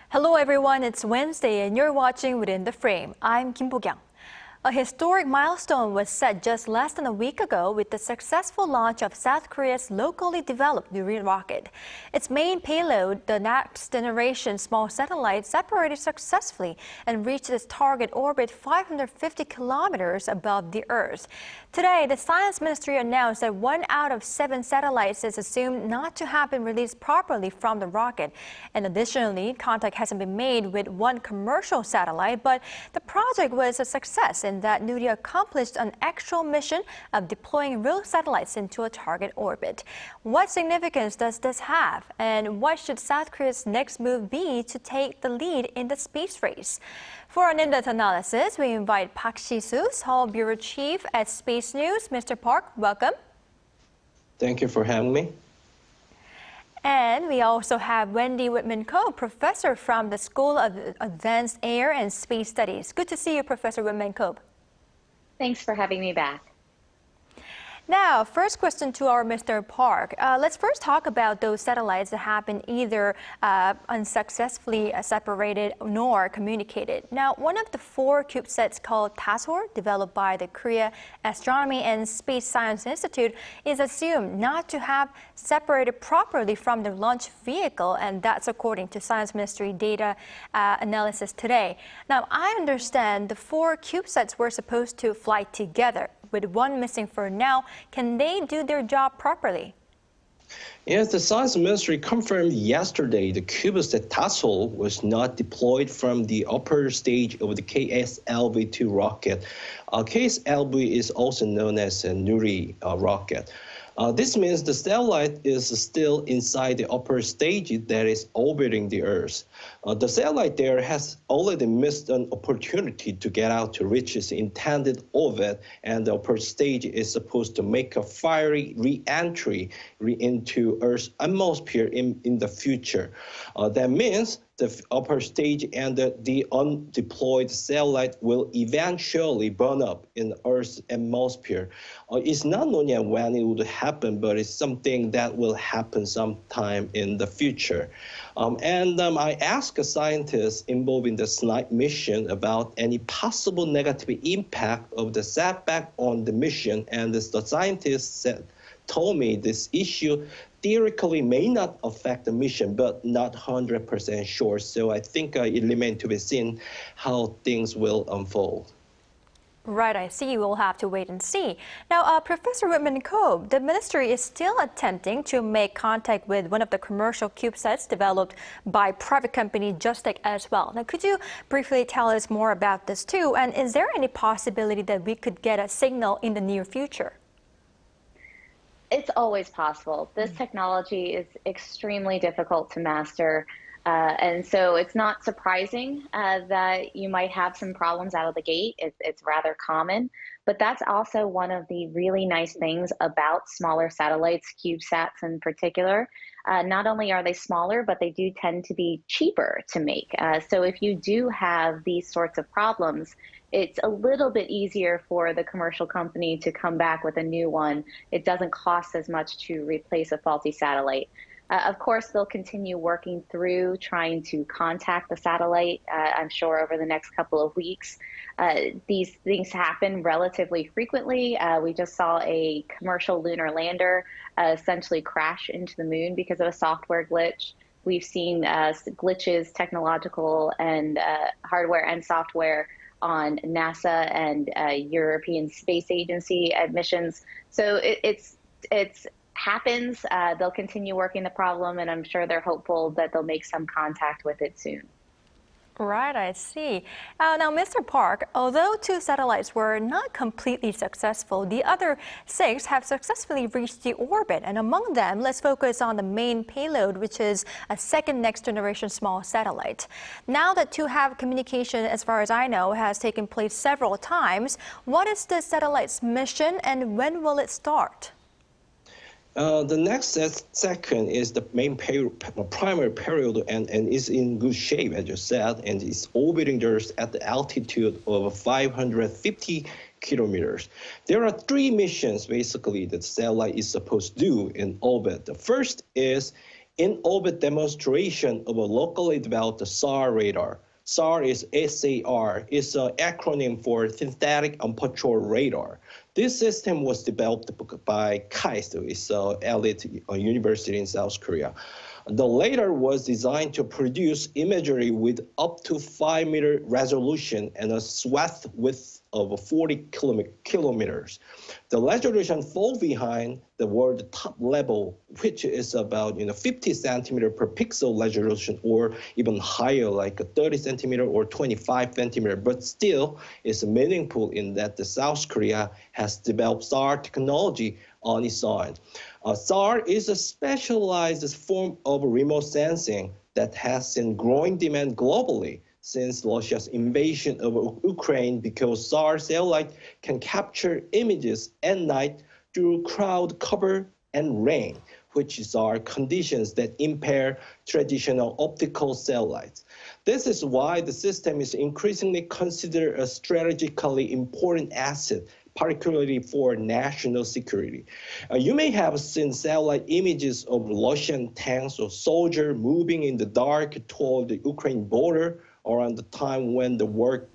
Hello everyone, it's Wednesday and you're watching Within the Frame. I'm Kim Bo-kyung. A historic milestone was set just less than a week ago with the successful launch of South Korea's locally developed Nuri rocket. Its main payload, the next generation small satellite, separated successfully and reached its target orbit 550 kilometers above the Earth. Today, the Science Ministry announced that 1 out of 7 satellites is assumed not to have been released properly from the rocket. And additionally, contact hasn't been made with one commercial satellite, but the project was a success in that Nuri accomplished an actual mission of deploying real satellites into a target orbit. What significance does this have? And what should South Korea's next move be to take the lead in the space race? For an in-depth analysis, we invite Park Si-soo, Seoul Bureau Chief at Space News. Mr. Park, welcome. Thank you for having me. And we also have Wendy Whitman-Koh, professor from the School of Advanced Air and Space Studies. Good to see you, Professor Whitman-Koh. Thanks for having me back. Now, first question to our Mr. Park. Let's first talk about those satellites that have been either unsuccessfully separated nor communicated. Now, one of the 4 CubeSats called Tasor, developed by the Korea Astronomy and Space Science Institute, is assumed not to have separated properly from the launch vehicle, and that's according to Science Ministry data analysis today. Now, I understand the 4 CubeSats were supposed to fly together. With one missing for now, can they do their job properly? Yes, the Science Ministry confirmed yesterday the CubeSat Tasol was not deployed from the upper stage of the KSLV-2 rocket. KSLV is also known as a Nuri rocket. This means the satellite is still inside the upper stage that is orbiting the Earth. The satellite there has already missed an opportunity to get out to reach its intended orbit, and the upper stage is supposed to make a fiery re-entry into Earth's atmosphere in the future. That means the upper stage and the undeployed satellite will eventually burn up in Earth's atmosphere. It's not known yet when it would happen, but it's something that will happen sometime in the future. I asked a scientist involved in the SNIPE mission about any possible negative impact of the setback on the mission, and the scientist told me this issue theoretically may not affect the mission, but not 100% sure. So I think it remains to be seen how things will unfold. Right, I see. We'll have to wait and see. Now, Professor Whitman-Koh, the ministry is still attempting to make contact with one of the commercial CubeSats developed by private company Justech as well. Now, could you briefly tell us more about this too? And is there any possibility that we could get a signal in the near future? It's always possible. This technology is extremely difficult to master. And so it's not surprising that you might have some problems out of the gate. It's rather common. But that's also one of the really nice things about smaller satellites, CubeSats in particular. Not only are they smaller, but they do tend to be cheaper to make. So if you do have these sorts of problems, it's a little bit easier for the commercial company to come back with a new one. It doesn't cost as much to replace a faulty satellite. Of course, they'll continue working through trying to contact the satellite, I'm sure, over the next couple of weeks. These things happen relatively frequently. We just saw a commercial lunar lander essentially crash into the moon because of a software glitch. We've seen glitches, technological and hardware and software on NASA and European Space Agency missions. So it's happens. They'll continue working the problem, and I'm sure they're hopeful that they'll make some contact with it soon. Right, I see. Now, Mr. Park, although 2 satellites were not completely successful, the other 6 have successfully reached the orbit. And among them, let's focus on the main payload, which is a second next-generation small satellite. Now that 2 have communication, as far as I know, has taken place several times, what is the satellite's mission and when will it start? The next second is the main primary payload and is in good shape, as you said, and is orbiting the Earth at the altitude of 550 kilometers. There are 3 missions, basically, that the satellite is supposed to do in orbit. The first is in-orbit demonstration of a locally developed SAR radar. SAR is SAR, is an acronym for Synthetic Aperture Radar. This system was developed by KAIST, it's an elite university in South Korea. The radar was designed to produce imagery with up to 5-meter resolution and a swath width of 40 kilometers. The resolution falls behind the world top level, which is about 50 centimeter per pixel resolution, or even higher, like 30 centimeter or 25 centimeter. But still, it's meaningful in that the South Korea has developed SAR technology on its own. SAR is a specialized form of remote sensing that has seen growing demand globally since Russia's invasion of Ukraine, because SAR satellite can capture images at night through cloud cover and rain, which are conditions that impair traditional optical satellites. This is why the system is increasingly considered a strategically important asset, particularly for national security. You may have seen satellite images of Russian tanks or soldiers moving in the dark toward the Ukraine border around the time when the war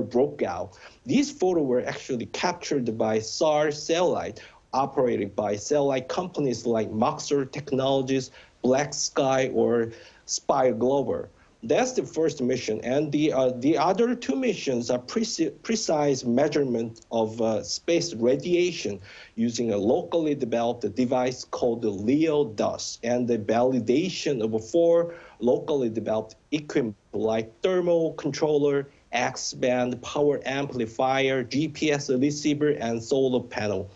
broke out. These photos were actually captured by SAR satellite operated by satellite companies like Maxar Technologies, Black Sky, or Spire Global. That's the first mission, and the other two missions are precise measurement of space radiation using a locally developed device called the LEO-DUS, and the validation of 4 locally developed equipment like thermal controller, X-band, power amplifier, GPS receiver, and solar panel.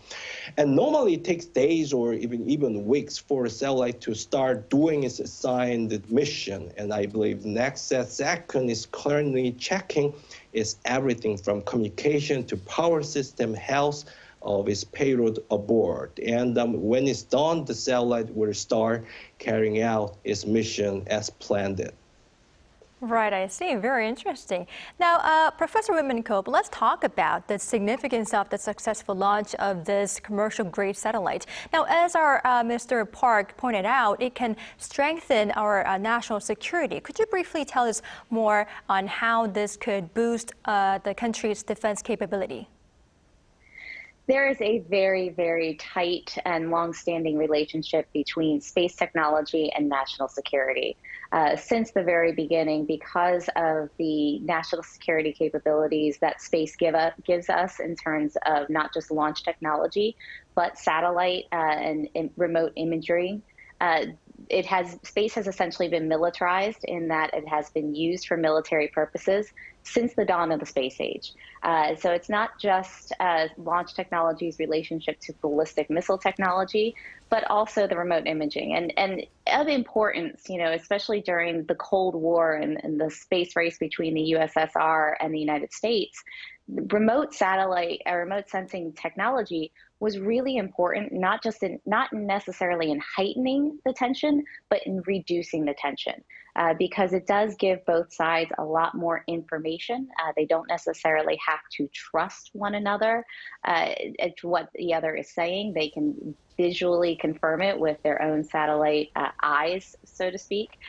And normally it takes days or even weeks for a satellite to start doing its assigned mission. And I believe the next second is currently checking is everything from communication to power system health of its payload aboard. And when it's done, the satellite will start carrying out its mission as planned. Right, I see. Very interesting. Now, Professor Whitman-Cope, let's talk about the significance of the successful launch of this commercial-grade satellite. Now, as our Mr. Park pointed out, it can strengthen our national security. Could you briefly tell us more on how this could boost the country's defense capability? There is a very, very tight and long-standing relationship between space technology and national security. Since the very beginning, because of the national security capabilities that space gives us in terms of not just launch technology, but satellite and remote imagery. Space has essentially been militarized in that it has been used for military purposes since the dawn of the space age. So it's not just launch technology's relationship to ballistic missile technology, but also the remote imaging. And of importance, especially during the Cold War and the space race between the USSR and the United States, remote sensing technology was really important, not necessarily in heightening the tension, but in reducing the tension, because it does give both sides a lot more information. They don't necessarily have to trust one another at what the other is saying. They can visually confirm it with their own satellite eyes, so to speak.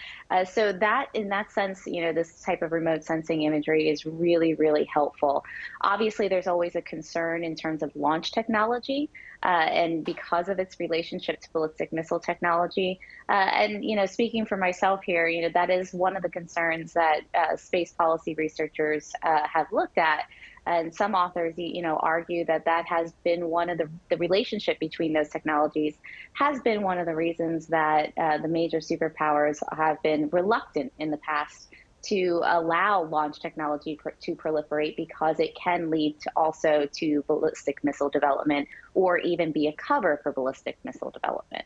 So that, in that sense, this type of remote sensing imagery is really, really helpful. Obviously, there's always a concern in terms of launch technology, and because of its relationship to ballistic missile technology. And speaking for myself here, that is one of the concerns that space policy researchers have looked at. And some authors, argue that has been one of the relationship between those technologies has been one of the reasons that the major superpowers have been reluctant in the past to allow launch technology to proliferate, because it can lead to ballistic missile development, or even be a cover for ballistic missile development.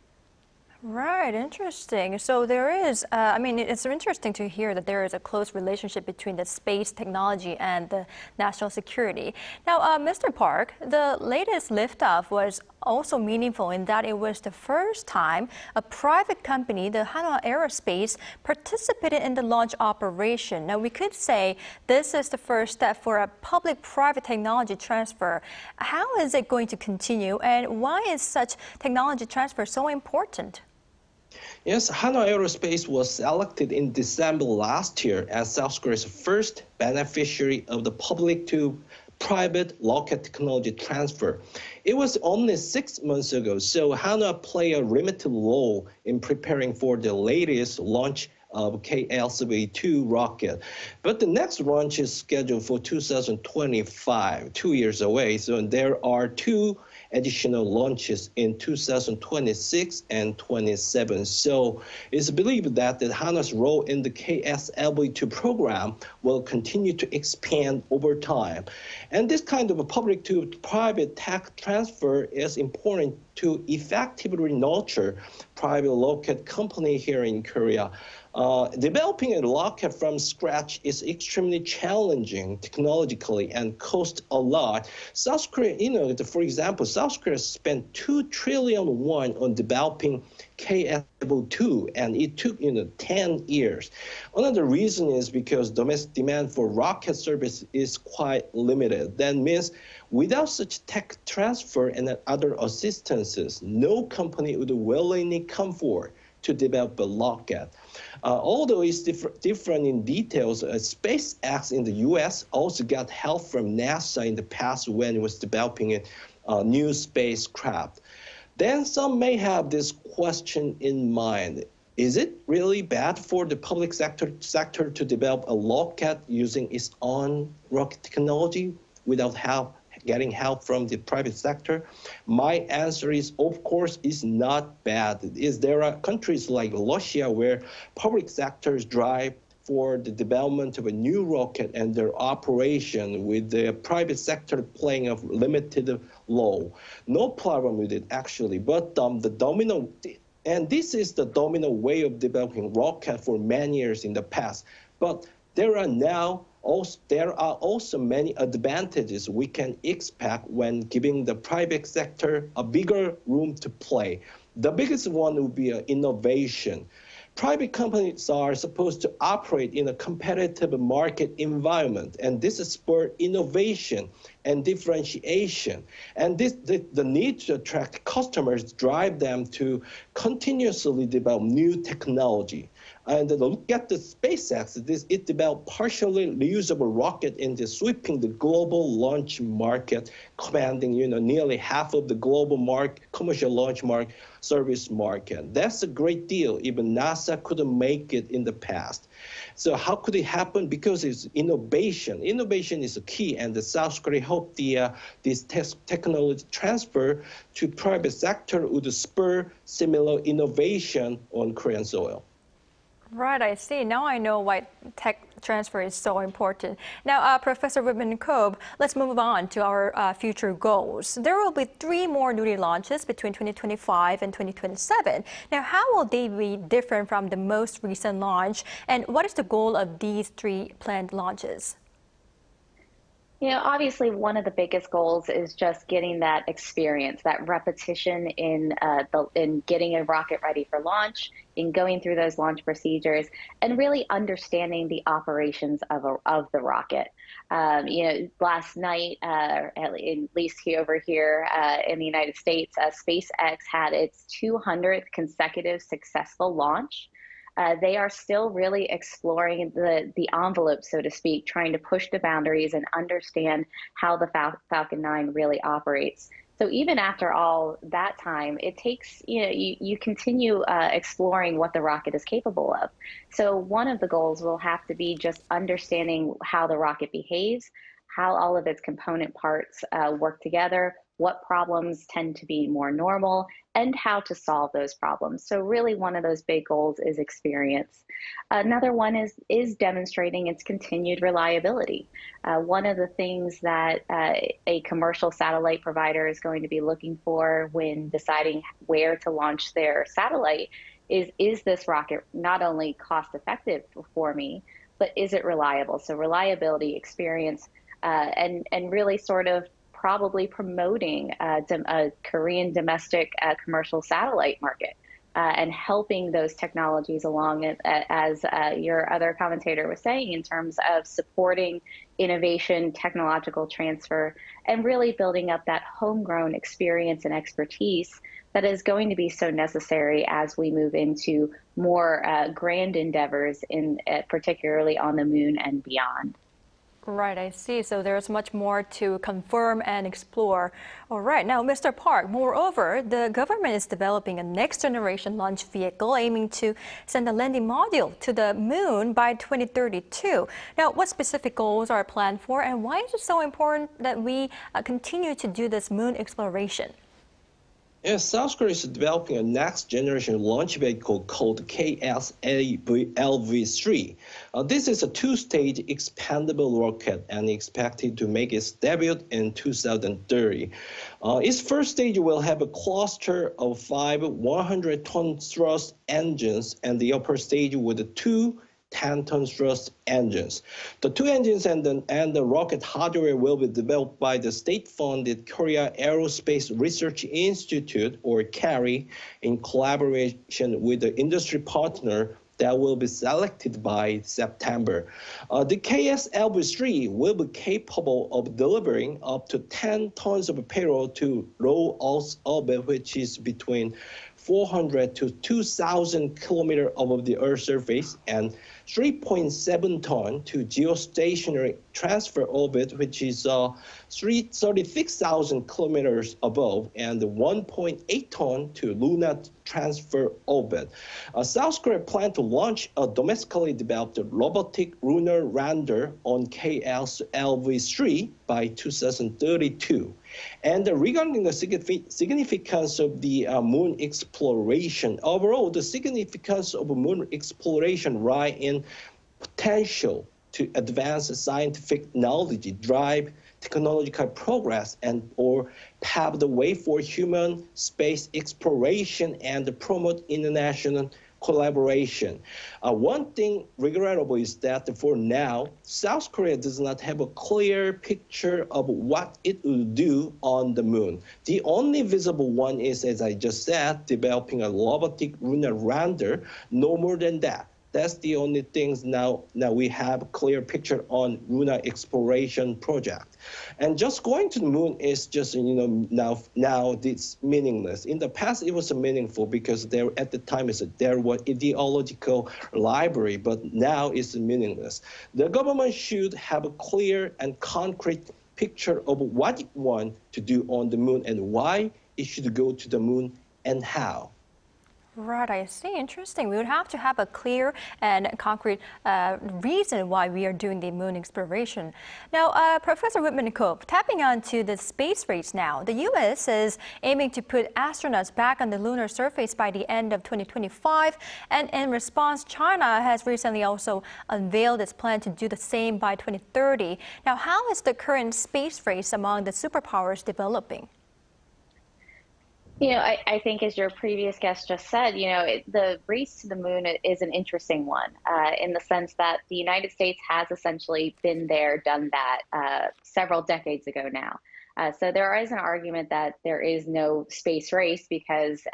Right, interesting. So there is, it's interesting to hear that there is a close relationship between the space technology and the national security. Now, Mr. Park, the latest liftoff was also meaningful in that it was the first time a private company, the Hanwha Aerospace, participated in the launch operation. Now, we could say this is the first step for a public-private technology transfer. How is it going to continue, and why is such technology transfer so important? Yes, Hanwha Aerospace was selected in December last year as South Korea's first beneficiary of the public to private rocket technology transfer. It was only 6 months ago, so Hanwha played a limited role in preparing for the latest launch of KLCV-2 rocket. But the next launch is scheduled for 2025, 2 years away. So there are two additional launches in 2026 and 27. So it's believed that the Hanwha's role in the KSLV-2 program will continue to expand over time. And this kind of a public to private tech transfer is important to effectively nurture private rocket company here in Korea. Developing a rocket from scratch is extremely challenging technologically and costs a lot. South Korea, for example, South Korea spent 2 trillion won on developing KSLV-2, and it took 10 years. Another reason is because domestic demand for rocket service is quite limited. That means without such tech transfer and other assistances, no company would willingly come forward to develop a rocket. Although it's different in details, SpaceX in the US also got help from NASA in the past when it was developing a new spacecraft. Then some may have this question in mind. Is it really bad for the public sector to develop a rocket using its own rocket technology without getting help from the private sector? My answer is, of course, it's not bad. There are countries like Russia where public sectors drive for the development of a new rocket and their operation with the private sector playing a limited role. No problem with it, actually, but and this is the dominant way of developing rocket for many years in the past. But there are also many advantages we can expect when giving the private sector a bigger room to play. The biggest one would be innovation. Private companies are supposed to operate in a competitive market environment, and this spurs innovation and differentiation. And the need to attract customers drive them to continuously develop new technology. And look at the SpaceX. It developed partially reusable rocket into sweeping the global launch market, commanding nearly half of the global commercial launch service market. That's a great deal. Even NASA couldn't make it in the past. So how could it happen? Because it's innovation. Innovation is a key, and the South Korea hope this technology transfer to private sector would spur similar innovation on Korean soil. Right, I see. Now I know why tech transfer is so important. Now, Professor Whitman-Kobe, let's move on to our future goals. There will be 3 more Nuri launches between 2025 and 2027. Now, how will they be different from the most recent launch, and what is the goal of these 3 planned launches? Obviously, one of the biggest goals is just getting that experience, that repetition in getting a rocket ready for launch, in going through those launch procedures, and really understanding the operations of the rocket. Last night, at least over here in the United States, SpaceX had its 200th consecutive successful launch. They are still really exploring the envelope, so to speak, trying to push the boundaries and understand how the Falcon 9 really operates. So even after all that time, it takes, you continue exploring what the rocket is capable of. So one of the goals will have to be just understanding how the rocket behaves, how all of its component parts work together, what problems tend to be more normal, and how to solve those problems. So really one of those big goals is experience. Another one is demonstrating its continued reliability. One of the things that a commercial satellite provider is going to be looking for when deciding where to launch their satellite is this rocket not only cost effective for me, but is it reliable? So reliability, experience, and really sort of probably promoting a Korean domestic commercial satellite market and helping those technologies along, as your other commentator was saying, in terms of supporting innovation, technological transfer, and really building up that homegrown experience and expertise that is going to be so necessary as we move into more grand endeavors, particularly on the moon and beyond. Right, I see. So there's much more to confirm and explore. All right, now, Mr. Park, moreover, the government is developing a next-generation launch vehicle aiming to send a landing module to the moon by 2032. Now, what specific goals are planned for, and why is it so important that we continue to do this moon exploration? Yes, South Korea is developing a next-generation launch vehicle called KSLV-3. This is a two-stage expandable rocket and expected to make its debut in 2030. Its first stage will have a cluster of 5 100-ton thrust engines, and the upper stage with 2 10-ton thrust engines. The 2 engines and the rocket hardware will be developed by the state-funded Korea Aerospace Research Institute, or KARI, in collaboration with the industry partner that will be selected by September. The KSLV-3 will be capable of delivering up to 10 tons of payload to low Earth orbit, which is between 400 to 2,000 kilometers above the Earth's surface, and 3.7 ton to geostationary transfer orbit, which is 36,000 kilometers above, and 1.8 ton to lunar transfer orbit. South Korea plans to launch a domestically developed robotic lunar lander on KSLV-3 by 2032. And regarding the significance of the moon exploration, overall, the significance of moon exploration lies in potential to advance scientific knowledge, drive technological progress, and or pave the way for human space exploration and promote international collaboration. One thing regrettable is that for now, South Korea does not have a clear picture of what it will do on the moon. The only visible one is, as I just said, developing a robotic lunar lander, no more than that. That's the only things now we have a clear picture on lunar exploration project. And just going to the moon is just, now it's meaningless. In the past, it was meaningful because there at the time there was ideological library, but now it's meaningless. The government should have a clear and concrete picture of what it wants to do on the moon and why it should go to the moon and how. Right, I see. Interesting. We would have to have a clear and concrete reason why we are doing the moon exploration. Now, Professor Whitman-Cope, tapping onto the space race now, the U.S. is aiming to put astronauts back on the lunar surface by the end of 2025. And in response, China has recently also unveiled its plan to do the same by 2030. Now, how is the current space race among the superpowers developing? I think as your previous guest just said, the race to the moon is an interesting one in the sense that the United States has essentially been there, done that several decades ago now. So there is an argument that there is no space race because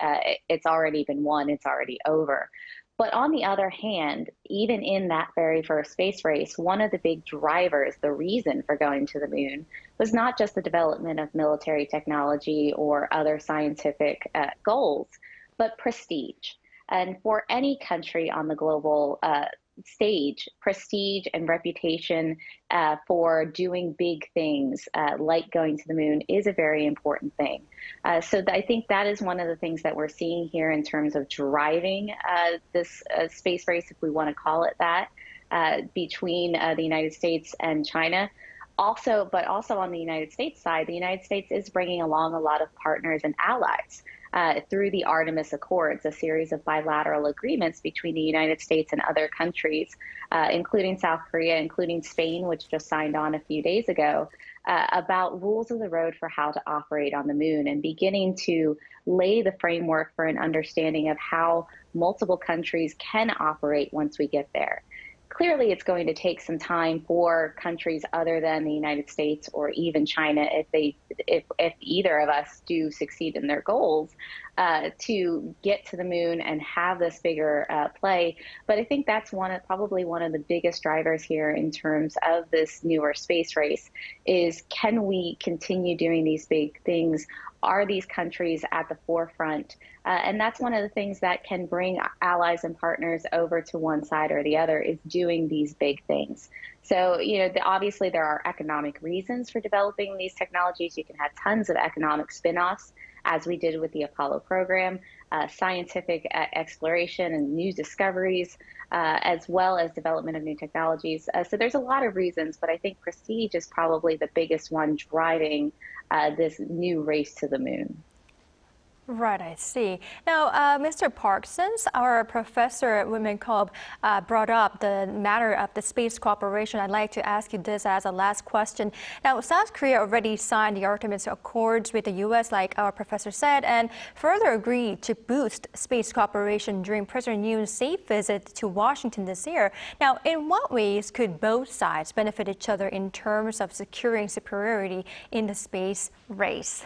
it's already been won, it's already over. But on the other hand, even in that very first space race, one of the big drivers, the reason for going to the moon, was not just the development of military technology or other scientific goals, but prestige. And for any country on the global stage, prestige and reputation for doing big things like going to the moon is a very important thing. So I think that is one of the things that we're seeing here in terms of driving this space race, if we want to call it that, between the United States and China. But also on the United States side, the United States is bringing along a lot of partners and allies through the Artemis Accords, a series of bilateral agreements between the United States and other countries, including South Korea, including Spain, which just signed on a few days ago, about rules of the road for how to operate on the moon and beginning to lay the framework for an understanding of how multiple countries can operate once we get there. Clearly, it's going to take some time for countries other than the United States or even China, if either of us do succeed in their goals, to get to the moon and have this bigger play. But I think that's probably one of the biggest drivers here in terms of this newer space race is, can we continue doing these big things? Are these countries at the forefront? And that's one of the things that can bring allies and partners over to one side or the other, is doing these big things. So, obviously there are economic reasons for developing these technologies. You can have tons of economic spin-offs, as we did with the Apollo program, scientific exploration and new discoveries, as well as development of new technologies. So there's a lot of reasons, but I think prestige is probably the biggest one driving this new race to the moon. Right, I see. Now, Mr. Park, since our professor Women Cobb brought up the matter of the space cooperation, I'd like to ask you this as a last question. Now, South Korea already signed the Artemis Accords with the U.S., like our professor said, and further agreed to boost space cooperation during President Yoon's safe visit to Washington this year. Now, in what ways could both sides benefit each other in terms of securing superiority in the space race?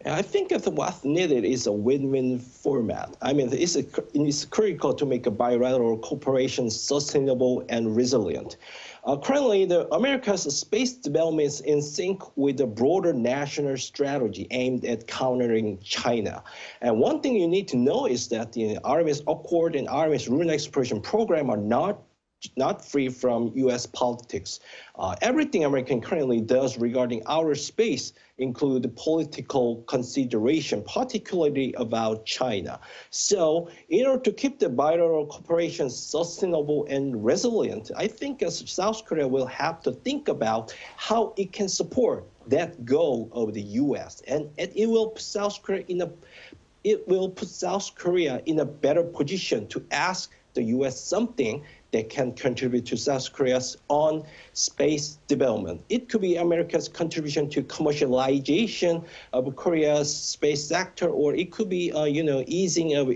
I think that what's needed is a win-win format. I mean, it's critical to make a bilateral cooperation sustainable and resilient. Currently, America's space development is in sync with the broader national strategy aimed at countering China. And one thing you need to know is that the Artemis Accord and Artemis lunar exploration program are not free from U.S. politics. Everything America currently does regarding outer space include political consideration, particularly about China. So in order to keep the bilateral cooperation sustainable and resilient, I think South Korea will have to think about how it can support that goal of the U.S. And it will put South Korea in a better position to ask the U.S. something that can contribute to South Korea's own space development. It could be America's contribution to commercialization of Korea's space sector, or it could be, easing of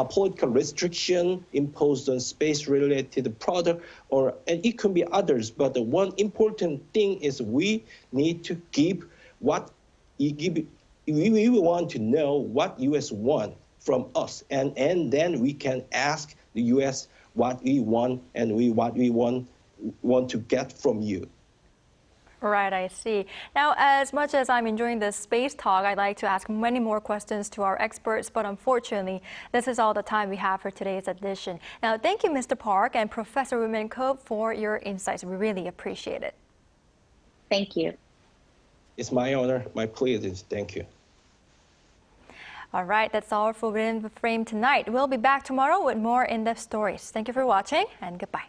political restriction imposed on space-related product, and it could be others. But the one important thing is we need to we want to know what U.S. want from us, and then we can ask the U.S. what we want and what we want to get from you. Right, I see. Now, as much as I'm enjoying this space talk, I'd like to ask many more questions to our experts, but unfortunately, this is all the time we have for today's edition. Now, thank you, Mr. Park and Professor Women Cobb, for your insights. We really appreciate it. Thank you. It's my honor, my pleasure. Thank you. All right, that's all for Within the Frame tonight. We'll be back tomorrow with more in-depth stories. Thank you for watching, and goodbye.